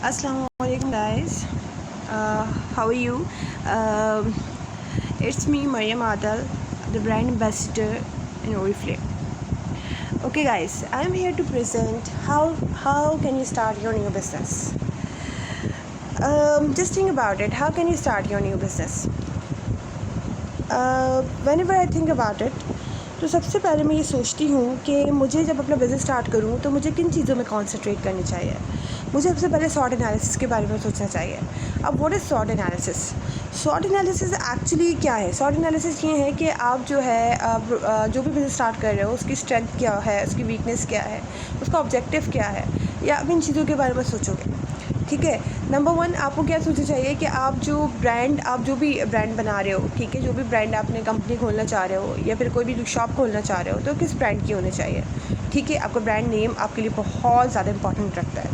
Assalamualaikum guys, how are you? It's me Mariam Adal, the brand ambassador in Oriflame. Okay guys, I'm here to present how can you start your new business. Just think about it, how can you start your new business? Whenever I think about it, तो सबसे पहले मैं ये सोचती हूँ कि मुझे जब अपना बिज़नेस स्टार्ट करूँ तो मुझे किन चीज़ों में कॉन्सेंट्रेट करनी चाहिए। मुझे सबसे पहले सॉट एनालिसिस के बारे में सोचना चाहिए। अब what is short analysis? Short analysis actually क्या है? सॉट एनालिसिस ये है कि आप जो है जो भी बिज़नेस स्टार्ट कर रहे हो उसकी स्ट्रेंथ क्या है, उसकी वीकनेस क्या है, उसका ऑब्जेक्टिव क्या है, या आप इन चीज़ों के बारे में सोचोगे। ठीक है। नंबर 1 आपको क्या सोचना चाहिए कि आप जो भी ब्रांड बना रहे हो, ठीक है, जो भी ब्रांड आपने कंपनी खोलना चाह रहे हो या फिर कोई भी शॉप खोलना चाह रहे हो, तो किस ब्रांड की होनी चाहिए। ठीक है, आपका ब्रांड नेम आपके लिए बहुत ज़्यादा इंपॉर्टेंट रखता है।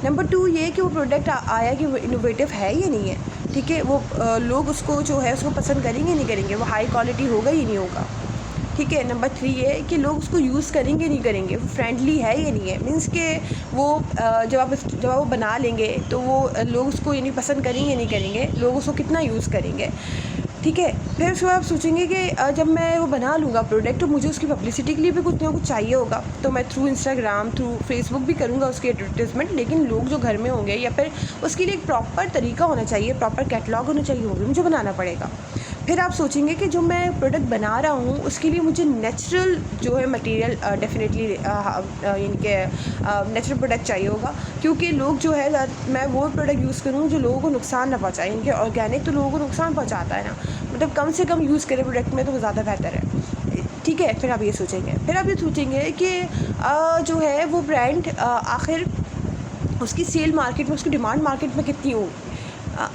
नंबर 2 ये कि वो प्रोडक्ट आया कि वो इनोवेटिव है या नहीं है। ठीक है, वो लोग उसको जो है उसको पसंद करेंगे नहीं करेंगे, वो हाई क्वालिटी होगा ही नहीं होगा। ठीक है। नंबर 3 ये है कि लोग उसको यूज़ करेंगे नहीं करेंगे, वो फ्रेंडली है या नहीं है। मीन्स के वो जब आप वो बना लेंगे तो वो लोग उसको यानी पसंद करेंगे नहीं करेंगे, लोग उसको कितना यूज़ करेंगे। ठीक है। फिर उसके बाद आप सोचेंगे कि जब मैं वो बना लूँगा प्रोडक्ट तो मुझे उसकी पब्लिसिटी के लिए भी कुछ ना कुछ चाहिए होगा, तो मैं थ्रू इंस्टाग्राम थ्रू फेसबुक भी करूँगा उसकी एडवर्टाइजमेंट। लेकिन लोग जो घर में होंगे या फिर उसके लिए एक प्रॉपर तरीका होना चाहिए, प्रॉपर कैटलॉग होना चाहिए, वो भी मुझे बनाना पड़ेगा। फिर आप सोचेंगे कि जो मैं प्रोडक्ट बना रहा हूँ उसके लिए मुझे नेचुरल जो है मटेरियल डेफिनेटली इनके नेचुरल प्रोडक्ट चाहिए होगा, क्योंकि लोग जो है मैं वो प्रोडक्ट यूज़ करूँ जो लोगों को नुकसान ना पहुँचाए। इनके ऑर्गेनिक तो लोगों को नुकसान पहुँचाता है ना, मतलब कम से कम यूज़ करें प्रोडक्ट में तो वो ज़्यादा बेहतर है। ठीक है। फिर आप ये सोचेंगे कि जो है वो ब्रांड आखिर उसकी सेल मार्केट में, उसकी डिमांड मार्केट में कितनी होगी,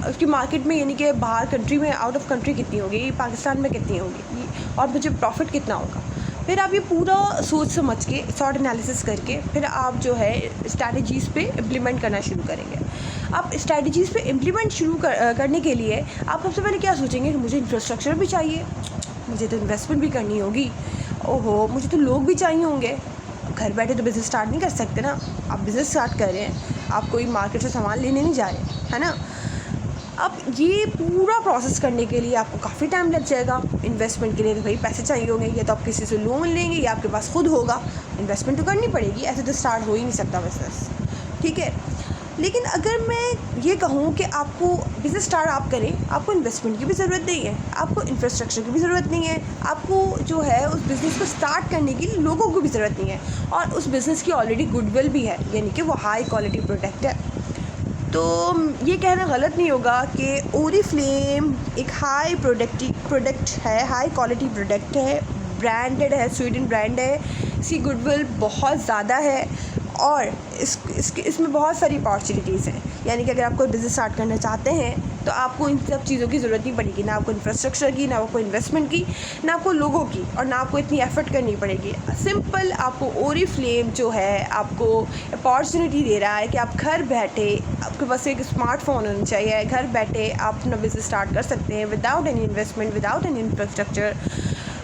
उसकी मार्केट में यानी कि बाहर कंट्री में, आउट ऑफ कंट्री कितनी होगी, पाकिस्तान में कितनी होगी, और मुझे प्रॉफिट कितना होगा। फिर आप ये पूरा सोच समझ के सॉर्ट एनालिसिस करके फिर आप जो है स्ट्रैटेजीज़ पे इम्प्लीमेंट करना शुरू करेंगे। आप स्ट्रैटेजीज़ पे इम्प्लीमेंट करने के लिए आप सबसे पहले क्या सोचेंगे कि मुझे इंफ्रास्ट्रक्चर भी चाहिए, मुझे तो इन्वेस्टमेंट भी करनी होगी, ओहो मुझे तो लोग भी चाहिए होंगे। घर बैठे तो बिज़नेस स्टार्ट नहीं कर सकते ना, आप बिज़नेस स्टार्ट कर रहे हैं, आप कोई मार्केट से सामान लेने नहीं जा रहे, है ना। अब ये पूरा प्रोसेस करने के लिए आपको काफ़ी टाइम लग जाएगा। इन्वेस्टमेंट के लिए तो भाई पैसे चाहिए होंगे, या तो आप किसी से लोन लेंगे या आपके पास खुद होगा, इन्वेस्टमेंट तो करनी पड़ेगी, ऐसे तो स्टार्ट हो ही नहीं सकता बिज़नेस। ठीक है। लेकिन अगर मैं ये कहूँ कि आपको बिज़नेस स्टार्ट आप करें, आपको इन्वेस्टमेंट की भी ज़रूरत नहीं है, आपको इंफ्रास्ट्रक्चर की भी ज़रूरत नहीं है, आपको जो है उस बिज़नेस को स्टार्ट करने की लोगों को भी ज़रूरत नहीं है, और उस बिज़नेस की ऑलरेडी गुडविल भी है, यानी कि वो हाई क्वालिटी प्रोडक्ट है। तो ये कहना गलत नहीं होगा कि ओरिफ्लेम एक हाई प्रोडक्ट है, हाई क्वालिटी प्रोडक्ट है, ब्रांडेड है, स्वीडन ब्रांड है, इसकी गुडविल बहुत ज़्यादा है, और इसमें बहुत सारी अपॉर्चुनिटीज़ हैं। यानी कि अगर आप कोई बिज़नेस स्टार्ट करना चाहते हैं तो आपको इन सब चीज़ों की ज़रूरत नहीं पड़ेगी, ना आपको इंफ्रास्ट्रक्चर की, ना आपको इन्वेस्टमेंट की, ना आपको लोगों की, और ना आपको इतनी एफ़र्ट करनी पड़ेगी। सिंपल आपको ओरिफ्लेम जो है आपको अपॉर्चुनिटी दे रहा है कि आप घर बैठे, आपके पास एक स्मार्टफोन होना चाहिए, घर बैठे आप अपना बिज़नेस स्टार्ट कर सकते हैं without any investment, without any infrastructure,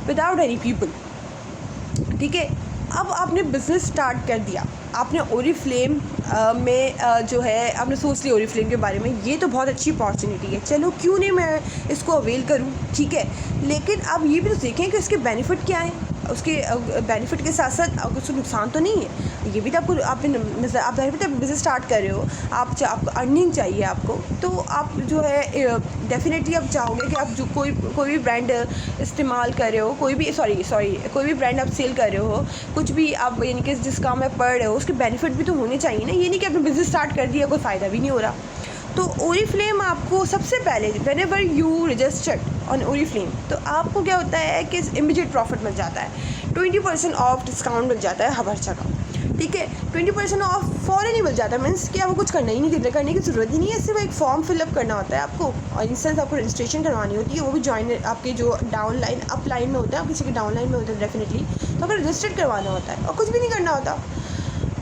without any people. ठीक है। अब आपने बिज़नेस स्टार्ट कर दिया, आपने ओरिफ्लेम में जो है आपने सोच लिया ओरिफ्लेम के बारे में, ये तो बहुत अच्छी अपॉर्चुनिटी है, चलो क्यों नहीं मैं इसको अवेल करूं। ठीक है। लेकिन आप ये भी तो देखें कि उसके बेनिफिट क्या हैं, उसके बेनिफिट के साथ साथ उसको नुकसान तो नहीं है। ये भी तो आपको आप बिज़नेस स्टार्ट कर रहे हो, आपको अर्निंग चाहिए आपको, तो आप जो है डेफिनेटली आप चाहोगे कि आप जो कोई भी ब्रांड इस्तेमाल कर रहे हो, कोई भी ब्रांड आप सेल कर रहे हो, कुछ भी आप यानी कि जिस काम में पढ़ रहे हो उसके बेनिफिट भी तो होने चाहिए ना। ये नहीं कि आपने बिज़नेस स्टार्ट कर दिया कोई फ़ायदा भी नहीं हो रहा। तो ओरिफ्लेम आपको सबसे पहले whenever you registered on Oriflame, तो आपको क्या होता है कि इमीडिएट प्रॉफिट मिल जाता है, 20% ऑफ डिस्काउंट मिल जाता है हर जगह। ठीक है। 20% ऑफ फ़ौरन ही मिल जाता है, मीन्स कि आपको कुछ करने की ज़रूरत ही नहीं है, सिर्फ एक फॉर्म फिलअप करना होता है आपको, और इंस्टेंस आपको रजिस्ट्रेशन करवानी होती है, वो भी जॉइन आपके जो डाउनलाइन अपलाइन में होता है, आप किसी के डाउनलाइन में होता है डेफिनेटली, तो आपको रजिस्टर्ड करवाना होता है और कुछ भी नहीं करना होता।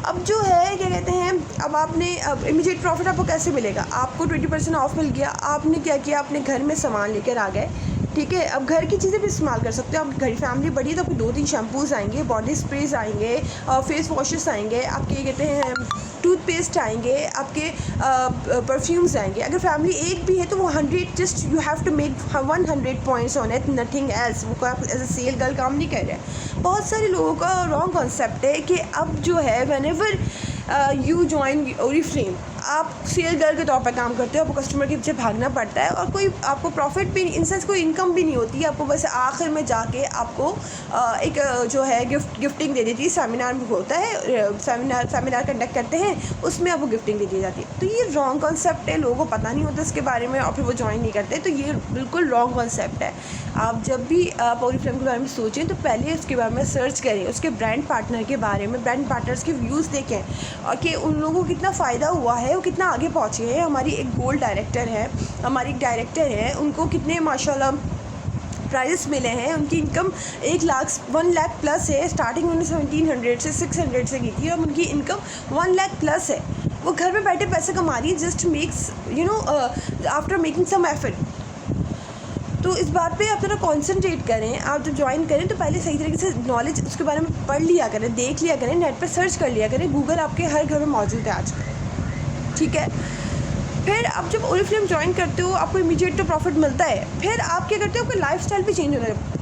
अब जो है क्या कहते हैं, अब इमीडिएट प्रॉफिट आपको कैसे मिलेगा, आपको 20% ऑफ मिल गया, आपने क्या किया, अपने घर में सामान लेकर आ गए। ठीक है। अब घर की चीज़ें भी इस्तेमाल कर सकते हो, आपकी घर की फैमिली बड़ी है तो आपको 2-3 शैम्पूज़ आएंगे, बॉडी स्प्रेज आएंगे, फेस वॉशेस आएंगे, आपके कहते हैं टूथपेस्ट आएंगे, आपके परफ्यूम्स आएंगे। अगर फैमिली एक भी है तो वो 100, just you have to make 100 points on it, nothing else. वो आप एज अ सेल गर्ल काम नहीं कर रहे हैं। बहुत सारे लोगों का रॉन्ग कॉन्सेप्ट है कि अब जो है व्हेनेवर यू जॉइन ओरिफ्लेम, आप सेल गर्ल के तौर पर काम करते हो, आपको कस्टमर के पीछे भागना पड़ता है और कोई आपको प्रॉफिट भी इन सेंस कोई इनकम भी नहीं होती। आपको बस आखिर में जाके आपको एक जो है गिफ्टिंग दे देती है। सेमिनार में होता है, सेमिनार कंडक्ट करते हैं, उसमें आपको गिफ्टिंग दे दी जाती है। तो ये रॉन्ग कॉन्सेप्ट है, लोगों को पता नहीं होता इसके बारे में और फिर वो ज्वाइन नहीं करते। तो ये बिल्कुल रॉन्ग कॉन्सेप्ट है। आप जब भी आप ओरिफ्लेम के बारे में सोचें तो पहले उसके बारे में सर्च करें, उसके ब्रांड पार्टनर के बारे में, ब्रांड पार्टनर्स के व्यूज़ देखें और कि उन लोगों को कितना फ़ायदा हुआ है, वो कितना आगे पहुँचे हैं। हमारी एक गोल्ड डायरेक्टर है, हमारी एक डायरेक्टर है, उनको कितने माशाल्लाह प्राइजेस मिले हैं। उनकी इनकम 1 लाख प्लस है। स्टार्टिंग उन्होंने 1700 से 600 से की थी और उनकी इनकम 1 लाख प्लस है। वो घर में बैठे पैसे कमा रही है, just makes after making some effort. तो इस बात पे आप थोड़ा कॉन्सेंट्रेट करें। आप जब ज्वाइन करें तो पहले सही तरीके से नॉलेज उसके बारे में पढ़ लिया करें, देख लिया करें, नेट पर सर्च कर लिया करें। गूगल आपके हर घर में मौजूद है आजकल, ठीक है। फिर आप जब ओरिफ्लेम ज्वाइन करते हो आपको इमीडिएट तो प्रॉफिट मिलता है। फिर आप क्या करते हो, आपका लाइफस्टाइल भी चेंज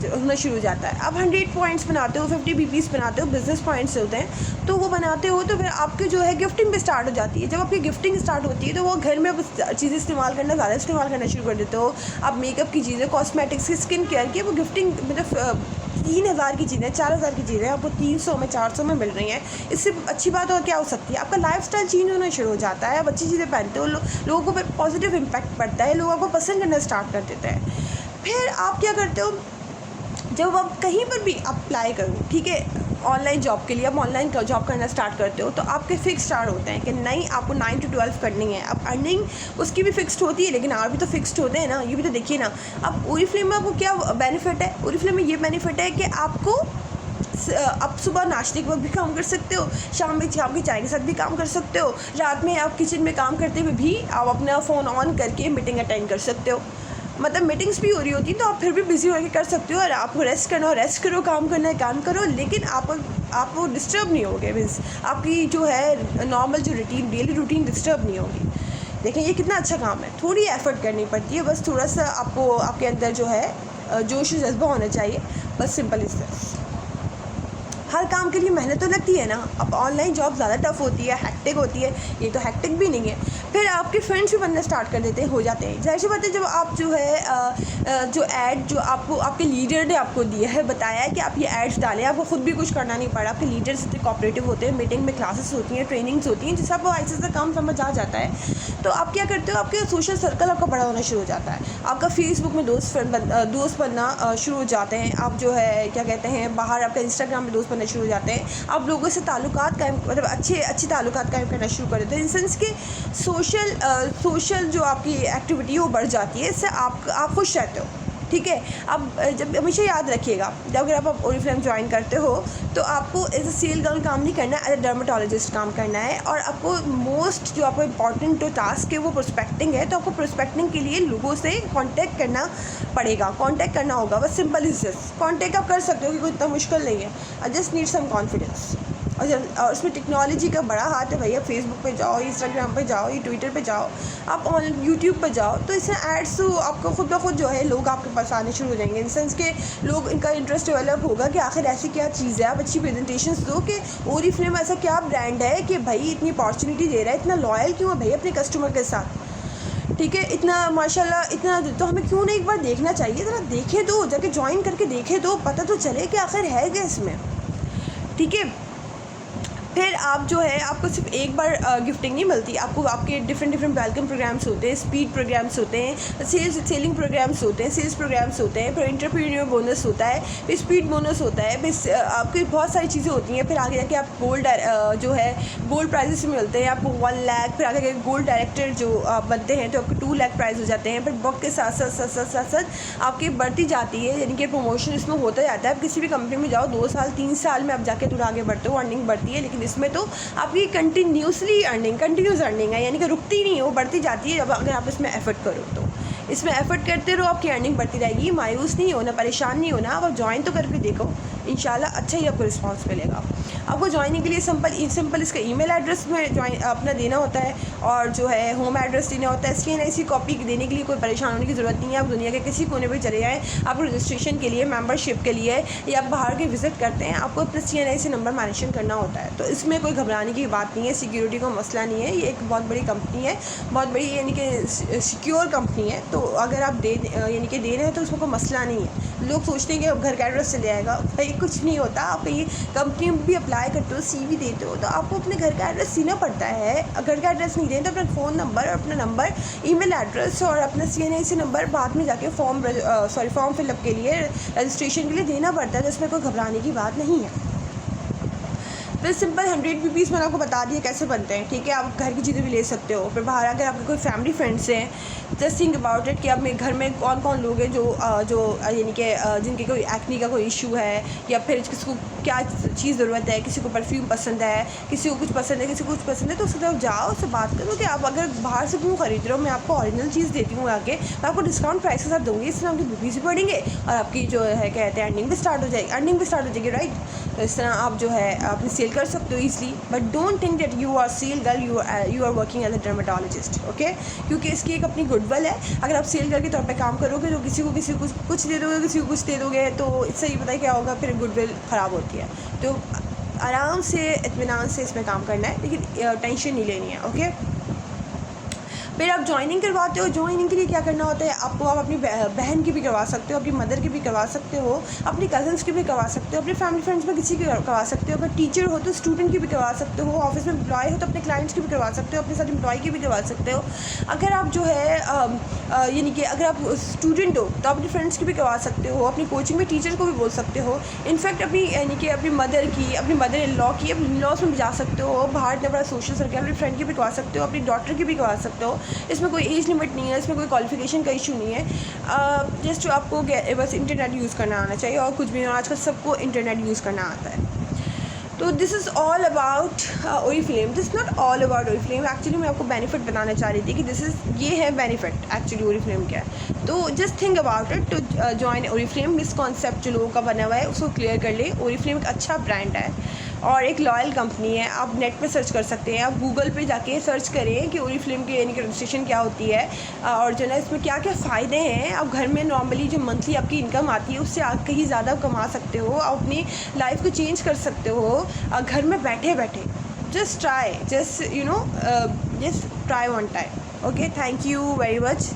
होना शुरू हो जाता है। आप 100 पॉइंट्स बनाते हो, 50 बीपीस बनाते हो, बिजनेस पॉइंट्स होते हैं, तो वो बनाते हो तो फिर आपके जो है गिफ्टिंग भी स्टार्ट हो जाती है। जब आपकी गिफ्टिंग स्टार्ट होती है तो वो घर में आप चीज़ें इस्तेमाल करना, ज़्यादा इस्तेमाल करना शुरू कर देते हो। आप मेकअप की चीज़ें, कॉस्मेटिक्स की, स्किन केयर की, वो गिफ्टिंग मतलब 3000 की चीज़ें, 4000 की चीज़ें आपको 300 में, 400 में मिल रही हैं। इससे अच्छी बात और क्या हो सकती है। आपका लाइफस्टाइल चेंज होना शुरू हो जाता है। आप अच्छी चीज़ें पहनते हो, लोगों को पॉजिटिव इम्पैक्ट पड़ता है, लोग आपको पसंद करना स्टार्ट कर देते हैं। फिर आप क्या करते हो, जब आप कहीं पर भी अप्लाई करो, ठीक है, ऑनलाइन जॉब के लिए आप ऑनलाइन जॉब करना स्टार्ट करते हो तो आपके फिक्स स्टार्ट होते हैं कि नहीं आपको 9 to 12 करनी है। अब अर्निंग उसकी भी फिक्स्ड होती है, लेकिन और भी तो फिक्स्ड होते हैं ना, ये भी तो देखिए ना। अब ओरिफ्लेम में आपको क्या बेनिफिट है, ओरिफ्लेम में ये बेनिफिट है कि आपको आप सुबह नाश्ते के वक्त भी काम कर सकते हो, शाम की चाय के साथ भी काम कर सकते हो, रात में आप किचन में काम करते हुए भी आप अपना फ़ोन ऑन करके मीटिंग अटेंड कर सकते हो। मतलब मीटिंग्स भी हो रही होती तो आप फिर भी बिजी होकर कर सकते हो। और आपको रेस्ट करना हो रेस्ट करो, काम करना है काम करो, लेकिन आप वो डिस्टर्ब नहीं होगे। मीन्स आपकी जो है नॉर्मल जो रूटीन, डेली रूटीन डिस्टर्ब नहीं होगी। देखें ये कितना अच्छा काम है। थोड़ी एफर्ट करनी पड़ती है, बस थोड़ा सा आपको आपके अंदर जो है जोश जज्बा होना चाहिए, बस सिंपल इस तरह। हर काम के लिए मेहनत तो लगती है ना। अब ऑनलाइन जॉब ज़्यादा टफ होती है, हैक्टिक होती है, ये तो हैक्टिक भी नहीं है। फिर आपके फ्रेंड्स भी बनना स्टार्ट कर देते हैं, हो जाते हैं। जाहिर सी बात है, जब आप जो है जो ऐड जो आपको आपके लीडर ने आपको दिया है, बताया है कि आप ये एड्स डालें, आपको खुद भी कुछ करना नहीं पड़ा। आपके लीडर्स इतने कोऑपरेटिव होते हैं, मीटिंग में क्लासेस होती हैं, ट्रेनिंग्स होती हैं, जिससे आपको ऐसे से काम समझ आ जाता है। तो आप क्या करते हो, आपके सोशल सर्कल आपका बड़ा होना शुरू हो जाता है। आपका फेसबुक में दोस्त बनना शुरू हो जाते हैं। आप जो है क्या कहते हैं, बाहर आपका इंस्टाग्राम में दोस्त बनना शुरू हो जाते हैं। आप लोगों से ताल्लुकात कायम, मतलब अच्छे ताल्लुकात कायम करना शुरू कर देते हैं। इन सेंस के सोशल जो आपकी एक्टिविटी है वो बढ़ जाती है। इससे आप खुश रहते हो, ठीक है। अब जब हमेशा याद रखिएगा, जब अगर आप ओरिफ्लेम ज्वाइन करते हो तो आपको एज अ सेल गर्ल काम नहीं करना है, एज अ डर्माटोलॉजिस्ट काम करना है। और आपको मोस्ट जो आपको इम्पॉर्टेंट जो टास्क है वो प्रोस्पेक्टिंग है। तो आपको प्रोस्पेक्टिंग के लिए लोगों से कांटेक्ट करना पड़ेगा, कांटेक्ट करना होगा। बस सिंपल इज दिस, कांटेक्ट आप कर सकते हो कि कोई इतना मुश्किल नहीं है। I just need some confidence. और उसमें टेक्नोलॉजी का बड़ा हाथ है भैया। फेसबुक पे जाओ, इंस्टाग्राम पे जाओ, या ट्विटर पे जाओ, आप यूट्यूब पे जाओ, तो इससे एड्स तो आपको खुद ब खुद जो है लोग आपके पास आने शुरू हो जाएंगे। इन सेंस के लोग, इनका इंटरेस्ट डेवलप होगा कि आखिर ऐसी क्या चीज़ है। आप अच्छी प्रेजेंटेशंस दो कि ओरिफ्लेम ऐसा क्या ब्रांड है कि भाई इतनी अपॉर्चुनिटी दे रहा है, इतना लॉयल क्यों है भाई अपने कस्टमर के साथ, ठीक है, इतना माशाल्लाह इतना। तो हमें क्यों नहीं एक बार देखना चाहिए, ज़रा देखे दो, जाके ज्वाइन करके देखे दो, पता तो चले कि आखिर है क्या इसमें, ठीक है। फिर आप जो है, आपको सिर्फ एक बार गिफ्टिंग नहीं मिलती, आपको आपके डिफरेंट वेलकम प्रोग्राम्स होते हैं, स्पीड प्रोग्राम्स होते हैं, सेलिंग प्रोग्राम्स होते हैं, सेल्स प्रोग्राम्स होते हैं, फिर एंटरप्रेन्योर बोनस होता है, फिर स्पीड बोनस होता है, फिर आपकी बहुत सारी चीज़ें होती हैं। फिर आगे जाके आप गोल्ड जो है गोल्ड प्राइजेस मिलते हैं आपको 1 लाख। फिर आगे गोल्ड डायरेक्टर जो बनते हैं तो आपको 2 लाख प्राइज़ हो जाते हैं। फिर बुक के साथ साथ आपकी बढ़ती जाती है, यानी कि प्रमोशन इसमें होता जाता है। आप किसी भी कंपनी में जाओ, 2 साल 3 साल में आप जाके थोड़ा आगे बढ़ते हो, अर्निंग बढ़ती है। लेकिन इसमें तो आपकी कंटिन्यूस अर्निंग है, यानी कि रुकती नहीं है, वो बढ़ती जाती है। अगर आप इसमें एफर्ट करो तो इसमें एफर्ट करते रहो, आपकी अर्निंग बढ़ती रहेगी। मायूस नहीं होना, परेशान नहीं होना। आप ज्वाइन तो करके देखो, इंशाल्लाह अच्छा ही आपको रिस्पॉन्स मिलेगा। आपको ज्वाइनिंग के लिए सिंपल इसका ईमेल एड्रेस में ज्वाइन अपना देना होता है और जो है होम एड्रेस देना होता है। CNIC कॉपी देने के लिए कोई परेशान होने की ज़रूरत नहीं है। आप दुनिया के किसी कोने पर चले जाएँ, आप रजिस्ट्रेशन के लिए, मेंबरशिप के लिए या आप बाहर के विज़िट करते हैं, आपको अपना CNIC नंबर मेंशन करना होता है। तो इसमें कोई घबराने की बात नहीं है, सिक्योरिटी का मसला नहीं है। ये एक बहुत बड़ी कंपनी है, बहुत बड़ी यानी कि सिक्योर कंपनी है। तो अगर आप यानी कि दे रहे हैं तो उसमें कोई मसला नहीं है। लोग सोचते हैं कि अब घर का एड्रेस चले आएगा, भाई कुछ नहीं होता। आप कहीं कंपनी में भी अप्लाई करते हो, CV देते हो, तो आपको अपने घर का एड्रेस देना पड़ता है। घर का एड्रेस नहीं दें तो अपना फ़ोन नंबर, अपना नंबर, ईमेल एड्रेस और अपना CNIC नंबर बाद में जाके फॉर्म फिलअप के लिए, रजिस्ट्रेशन के लिए देना पड़ता है। तो इसमें कोई घबराने की बात नहीं है। फिर सिंपल 100 रुपीज़ मैंने आपको बता दिया कैसे बनते हैं, ठीक है। आप घर की चीज़ें भी ले सकते हो। फिर बाहर अगर आपके कोई फैमिली फ्रेंड्स हैं, जस्ट थिंक अबाउट इट कि आप मेरे घर में कौन कौन लोग हैं जो यानी कि जिनके कोई एक्ने का कोई इशू है, या फिर किसी को क्या चीज़ ज़रूरत है, किसी को परफ्यूम पसंद है, किसी को कुछ पसंद है, किसी को कुछ पसंद है, तो उसके तरफ जाओ, उससे बात करो कि आप अगर बाहर से क्यों खरीद रहे हो, मैं आपको ओरिजिनल चीज़ देती हूँ आके, मैं आपको डिस्काउंट प्राइस के साथ दूँगी। इससे आपकी बुकीज़ भी बढ़ेंगे और आपकी जो है कहते हैं अर्निंग भी स्टार्ट हो जाएगी, राइट। तो इस तरह आप जो है अपनी सेल कर सकते हो easily. But don't think that you are sale girl, you are working as a dermatologist, okay. क्योंकि इसकी एक अपनी गुडविल है। अगर आप सेल करके तौर पे काम करोगे तो किसी को कुछ दे दोगे, किसी को कुछ दे दोगे, तो इससे ही पता है क्या होगा, फिर गुडविल ख़राब होती है। तो आराम से, इत्मीनान से इसमें काम करना है, लेकिन टेंशन नहीं लेनी है, ओके। फिर आप ज्वाइनिंग करवाते हो। ज्वाइनिंग के लिए क्या करना होता है आपको, आप अपनी बहन की भी करवा सकते हो, अपनी मदर की भी करवा सकते हो, अपनी कज़न्स की भी करवा सकते हो, अपने फैमिली फ्रेंड्स में किसी की करवा सकते हो। अगर टीचर हो तो स्टूडेंट की भी करवा सकते हो, ऑफिस में एम्प्लॉय हो तो अपने क्लाइंट्स की भी करवा सकते हो, अपने साथ एम्प्लॉय की भी करवा सकते हो। अगर आप जो है यानी कि अगर आप स्टूडेंट हो तो अपनी फ्रेंड्स की भी करवा सकते हो, अपनी कोचिंग में टीचर को भी बोल सकते हो। इनफैक्ट अपनी यानी कि अपनी मदर इन लॉ की, अपनी इन लॉज में भी जा सकते हो। बाहर इतना बड़ा सोशल सर्कल, अपनी फ्रेंड की भी करवा सकते हो, अपनी डॉटर की भी करवा सकते हो। इसमें कोई एज लिमिट नहीं है, इसमें कोई क्वालिफिकेशन का इशू नहीं है। जस्ट आपको बस इंटरनेट यूज़ करना आना चाहिए और कुछ भी नहीं। आजकल सबको इंटरनेट यूज़ करना आता है। तो this is all about Oriflame. This not all about Oriflame, actually मैं आपको बेनिफिट बताना चाह रही थी कि ये है बेनिफिट एक्चुअली ओरिफ्लेम क्या है। तो just think about it to join Oriflame. Misconception जो लोगों का बना हुआ है उसको क्लियर कर ले। ओरिफ्लेम एक अच्छा ब्रांड है और एक लॉयल कंपनी है। आप नेट पे सर्च कर सकते हैं, आप गूगल पे जाके सर्च करें कि ओरिफ्लेम की यानी कि रजिस्ट्रेशन क्या होती है और जो है इसमें क्या क्या फ़ायदे हैं। आप घर में नॉर्मली जो मंथली आपकी इनकम आती है उससे आप कहीं ज़्यादा कमा सकते हो, आप अपनी लाइफ को चेंज कर सकते हो घर में बैठे बैठे। Just try one time, okay. Thank you very much.